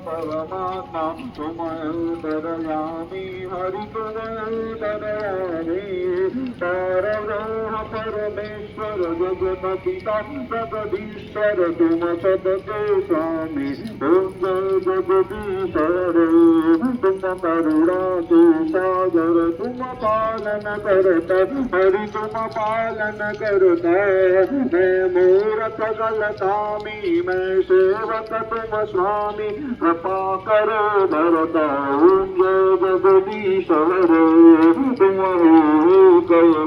परमात्मा तुमयंतरयामि हरि तुमयंतरयामि परब्रह्म परमेश्वर जगन्नाथ जगदीश्वर तुम सदके स्वामी ओम जगदीश्वर तुम करुणा के सागर तुम पालन करता हरि तुम पालन करता मैं मूर्ख गलतामी मैं सेवक तुम स्वामी कृपा करो भरता ओम जगदीश्वर तुम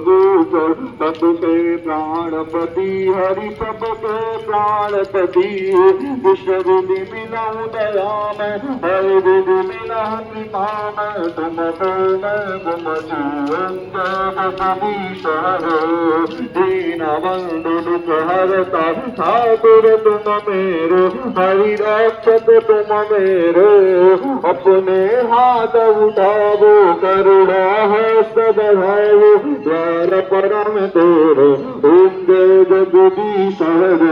गोचर सबके प्राणपति हरि सबके प्राणपति विश्वविधि मिला दया में हरि विधि मिला कृपा में तुम मैं गुम जगदीश्वर दीन बंधु दुख हरता ठाकुर तुम मेरो हरि रक्षक तुम मेरो अपने हाथ उठावो करुणा हस्त बढ़ावो द्वार परम तेरो ओम जगदीश्वर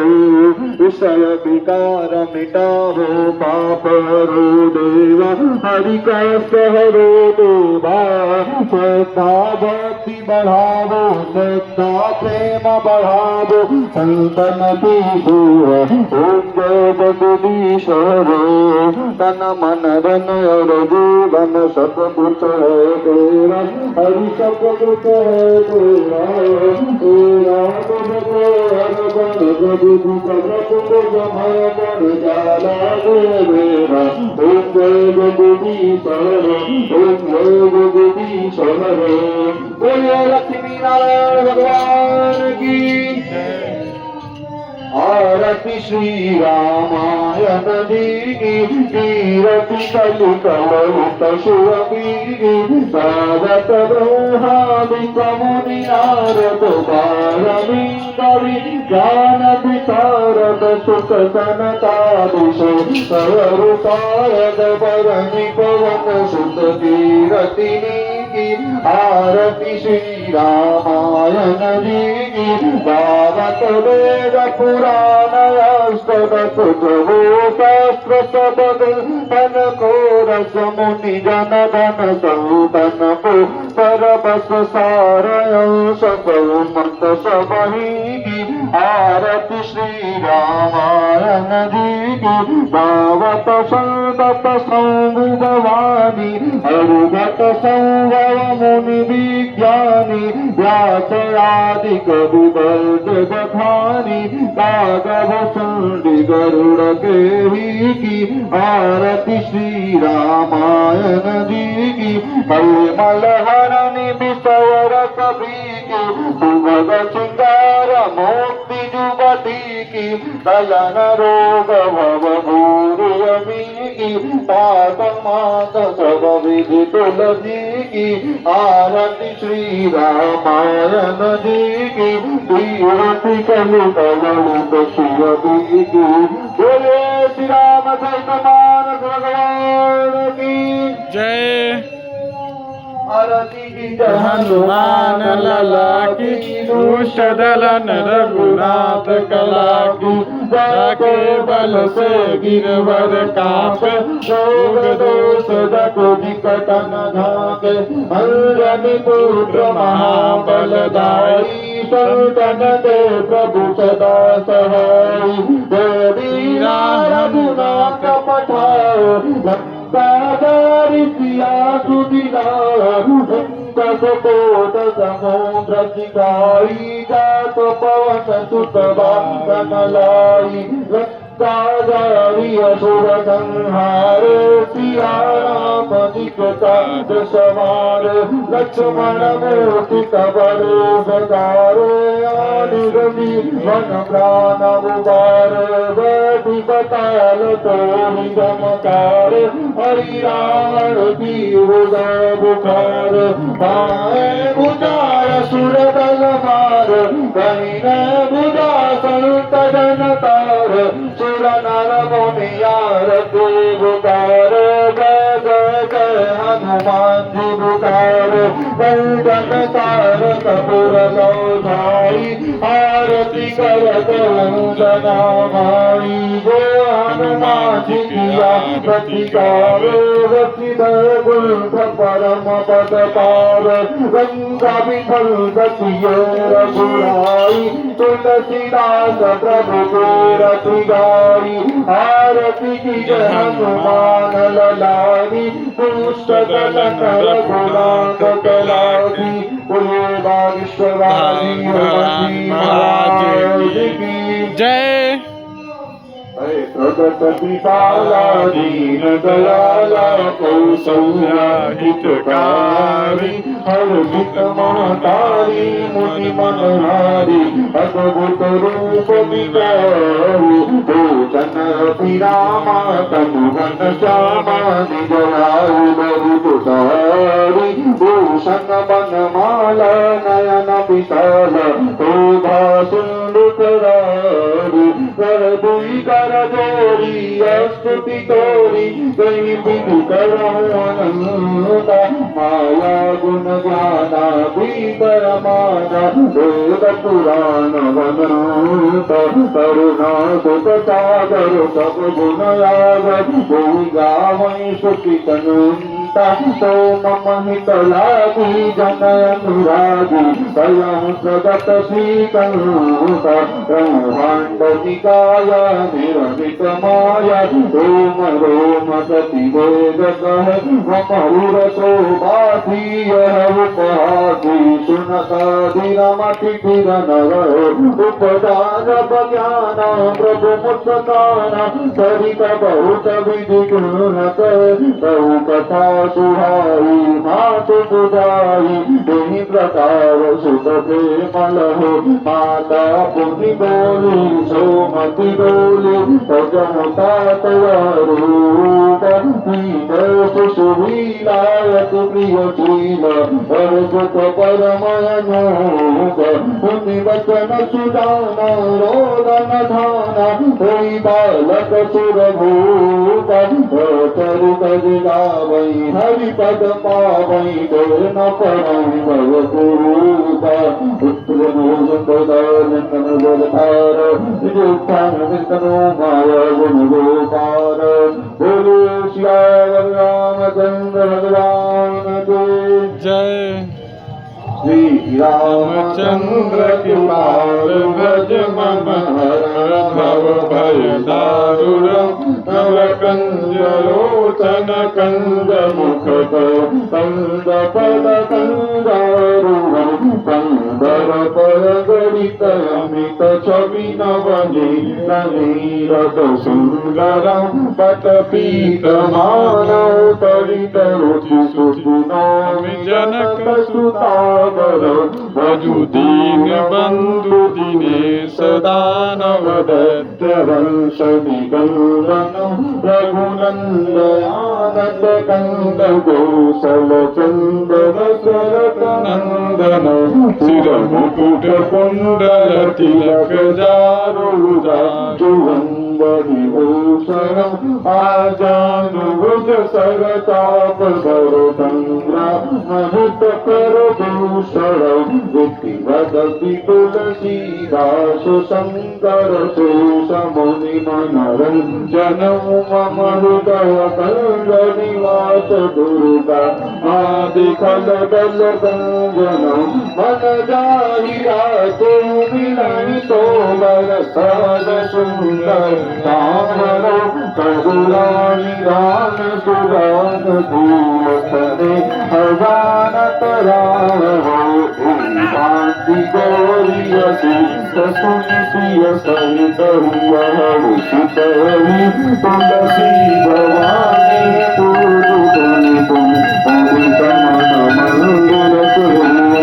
विषय विकार मिटावो पाप हरो देवा हरि कष्ट हरो देवा श्रद्धा भक्ति बढ़ावो श्रद्धा प्रेम बढ़ावो संतन पीछो ओम जगदीश्वर तन मन धन और जीवन सब कुछ है तेरा हरि सब कुछ है तेरा तेरा तुमको हर बन प्रभु प्रभु जमर बन जाला देवेरा ओम जगदीश्वर ओम जगदीश्वर बोलिए लक्ष्मी नारायण भगवान की आरती श्री रामायण जी की कीरति कलिकलित शिवगी सावत ब्रह्मादिक मुनि नारद पारमी कवि ज्ञान विशारद सुख सनकादिश सरु शारद परमि पवन सुत कीरति की आरती श्री रामायण जी की गावत वेद पुराण अष्टदशो शास्त्र शब्द तन को रस मुनि जन धन संतन को परबस सार सब मत सबही की आरती श्री रामायण जी की गावत संगत संग भवानी हरिगत संगव मुनि विज्ञानी व्यास आदि कवि बखानी कागव सुंडी गरुड़ के ही की आरती श्री रामायण जी की मल हरणी विषय कभी की सुगध सिंगार मोक्ति जुगति की दलन रोग भव भूरियमी की तात मात सब विधि तुलसी की आरती श्री रामायण जी की कीरति कलित ललित शिवगी की बोले श्री राम चैतन्य भगवान की जय। आरती की हनुमान लला की दुष्ट दलन रघुनाथ कला की जाके बल से गिरवर काप रोग दोष जको निकट न धाके अंजनी पुत्र महाबलदाई संतन के प्रभु सदा सहाय देवी रघुनाथ पठाओ लंकाधारी सिया सुदिनारु कोट समुद्र सिखाई जात पवन सुत बांधन लाई लंकाधारी असुर संहार सिया राम दिखता सवार लक्ष्मण मूर्ति कबर सदारे आदि रवि मन प्राण उबार बैठी बताल तोरी चमकार हरि रावण की उदय बुखार पाए बुझार सुर दल मार कहीं न बुझा संत जन तार सुर नर मुनियार को बुखार जय जय जय हनुमान जी बुखार बंदन तार कपूर गौधाई आरती करत वंदना माई गो हनुमान जी प्रतिकार रचित गुल्फ परम पद पार गंगा विठल सतिय रघुराई तुलसीदास प्रभु के रति गाई आरती की जय हनुमान ललानी दुष्ट दलन रघुनाथ कलाधी बोले बागेश्वरानी महाराज की जय। प्रगट पिताला दीन दयाला कौसल्या हितकारी हरजित महतारी मुनि मनहारी अद्भुत रूप विचारी भूषण पिरामा तनुगन श्यामा निज दुतारी भूषण बनमाला नयन विशाल शोभा सुंदरारी कर दुई कर जोरी स्तुति तोरी कहीं विधि करो अनंता माया गुण ज्ञाना भीतर माना वेद पुराण वनंत करुणा सुख सागर सब गुण यागर कोई गावै सुखी तनुंता तो मम हित लागी जन अनुरागी स्वयं प्रगट श्रीकंता ब्रह्मांड निकाया निरमित माया रोम रोम गति वेद कह ममहुर शोभाधीय उपहासी सुनता धीरमति धीर नर उपदान ज्ञान प्रभु मुस्कान सरित बहुत विधि गुण बहु कथा सुहाई मातु बुझाई तेहि प्रकार सुत प्रेम लहो माता पुनि बोली सोमति डोली तजमुता तयारूप सुशीलायत प्रिय शील वर्गत परमयनूप पुनि वचन सुदान रोदन धान होई बालक सुरभूप चरित गावै हरिपद पावै न परम भव कुरूप पुत्र मोदन गोलतार विजुत्थान विष्णु माया गुण गोपार बोलो श्याम रामचंद्र भगवान की जय। श्री रामचंद्र कृपाल भज मम हर भव भय दारुण नव कंज लोचन कंज मुख कंद पद कंदारुण कंदर पर गणित अमित छवि नवनी नवीरद सुंदर पट पीत मानव परित रुचि सुनामि जनक सुता भजु दीन बंधु दिनेश दानव दैत्य वंश निगंदन रघुनंद आनंद कंद गोसल चंदन शरत नंदन सिर मुकुट कुंडल तिलक जारुजा विभूषण आजानुभुज सरताप भरतंद्रा महुत कर भूषण वदति तुलसीदास शंकर शेष मुनि मनरंजन मम हृदय कंद निवास दुर्गा आदि खल बल गंजन मन जाहिरा तो मिलन तो बरसाद सुंदर राम करुणानि राम सुराम धूलखने अजानत राम शांति गौरी सिद्ध सुनिसिय सहित हुआ ऋषित तुलसी भवानी पूजनी तुम अमृत मन मंदिर यो सोना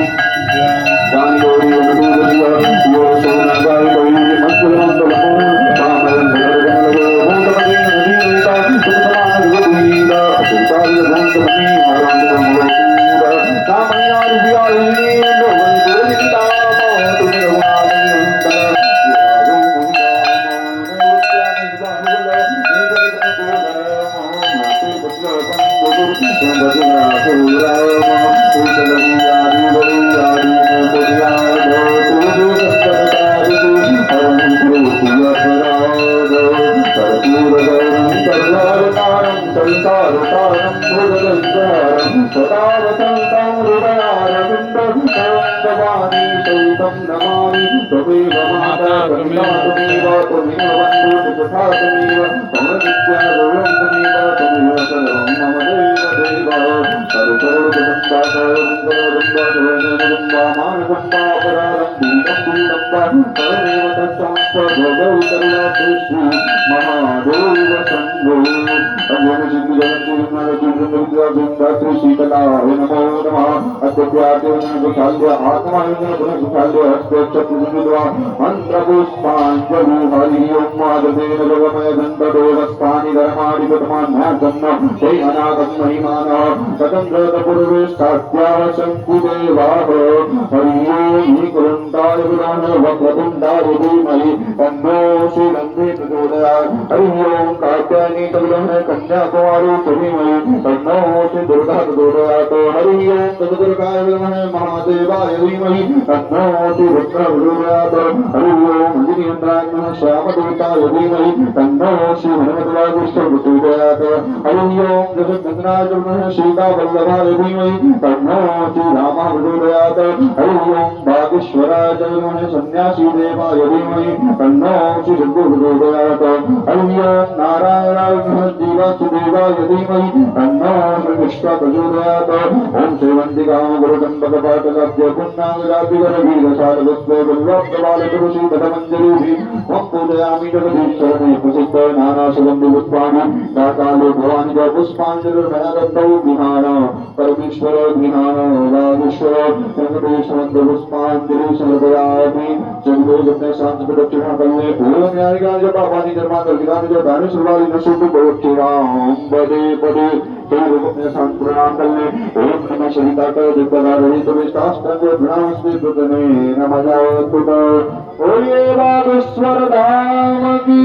संसारतारं भुजगन्धारं सदा वसन्तं हृदयारविन्दं भवानी सहितं नमामि त्वमेव माता त्वमेव त्वमेव बन्धुः तथा त्वमेव मम विद्या गौरवं त्वमेव सर्वं मम देव स्वतंत्रपूर्वेष्टाद्यावशङ्कुदेवाः हरियोऽग्निकुरुण्डाय विरानः वक्रतुण्डाय धीमहि तन्नो श्रीरन्ध्रे प्रचोदयात् हरि ओं कात्यायनी तविलः कन्याकुमारी धीमहि तन्नो श्रीदुर्गा प्रचोदयात् हरि ओं तदुर्गाय विद्महे महादेवाय धीमहि तन्नो श्रीरुद्रः प्रचोदयात् हरि ओं अञ्जनीन्द्राय श्यामदूताय धीमहि तन्नो श्रीहनुमद्वाय विष्णुः प्रचोदयात् हरि ओं जगद्गन्धनाय विद्महे सीतावल्लभाय धीमहि तन्नो श्रीरामः प्रचोदयात् हरि ओं भागेश्वराय विद्महे सन्यासी देवाय धीमहि तन्नो श्रीशङ्करः प्रचोदयात् हरि ओं नारायणाय विद्महे जीवासुदेवाय धीमहि तन्नो श्रीकृष्णः प्रचोदयात् ओं श्रीवन्दिकां गुरुचम्पकपाटलाभ्य पुण्णाङ्गराभिगरवीरसारवस्त्वल्लभबालपुरुषी तटमञ्जरीभिः त्वं पूजयामि जगदीश्वरमे प्रसिद्ध नानासुगन्धिपुष्पाणि काकाले भवानि च पुष्पाञ्जलिर्मयगन्धौ विहार परमेश्वर विहार राजेश्वर वेङ्कटेश्वरपुष्पाञ्जलिः समर्पयामि जगदोजने शान्तिप्रदक्षिणा कल्ले ओं यारिकानि च पापानि कर्माणि च दानि सर्वाणि न शुद्धि भवत्येवां पदे पदे रूपमे शान्तिप्रणाम कल्ले ओं नमः श्रीकाकर दिव्यदारहित विष्टाष्टांग प्रणामस्ते प्रतने नमः तुत बोलिए बागेश्वर धाम की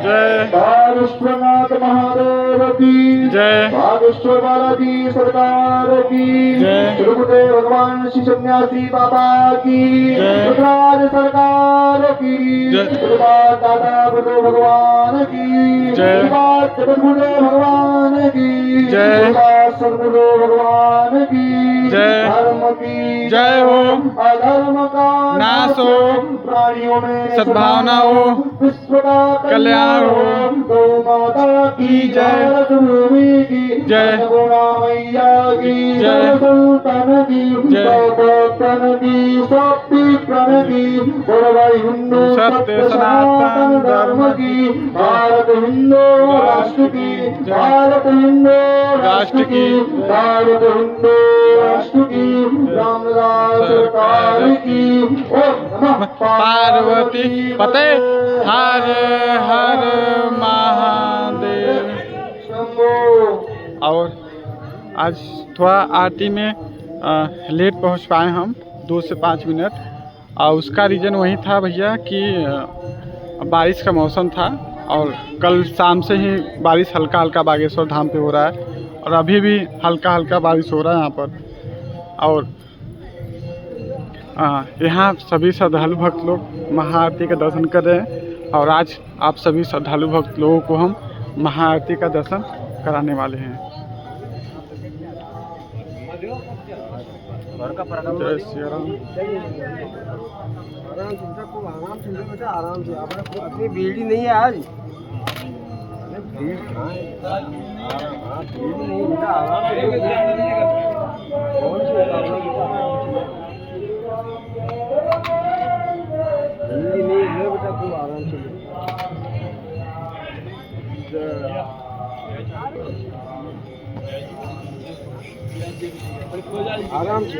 जय। बागेश्वरनाथ महादेव की जय। बागेश्वर बालाजी सरकार की जय। तिरुपति भगवान श्री सन्यासी बाबा की जय। रुद्राज सरकार की जय। श्रीपाद दादा बुद्धो भगवान की जय। श्रीपाद जगद्गुरु भगवान की जय। श्रीपाद सद्गुरु भगवान की जय। धर्म की जय हो। अधर्म का नाश हो। प्राणियों में सद्भावना हो। विश्व का कल्याण हो। गौ माता की जय। भूमि की जय। अन्नपूर्णा मैया की जय। संतन की जय। भक्तन की शक्ति प्रण की बोलबाई हिंदू सत्य सनातन धर्म की भारत हिंदू राष्ट्र की भारत हिंदू राष्ट्र की भारत हिंदू राष्ट्र की रामदास सरकार की ओम नमः पार्वती पते हर हर महादेव। शंभो। और आज थोड़ा आरती में लेट पहुंच पाए हम 2 से 5 मिनट। और उसका रीज़न वही था भैया कि बारिश का मौसम था और कल शाम से ही बारिश हल्का हल्का बागेश्वर धाम पे हो रहा है और अभी भी हल्का हल्का बारिश हो रहा है यहाँ पर। और यहाँ सभी श्रद्धालु भक्त लोग महाआरती का दर्शन कर रहे हैं और आज आप सभी श्रद्धालु भक्त लोगों को हम महाआरती का दर्शन कराने वाले हैं। जय श्री राम। आराम से अपनी भीड़ ही नहीं है आज। भीड़ नहीं बेटा, आराम से कौन सी भीड़ नहीं है बेटा, खूब आराम से आराम से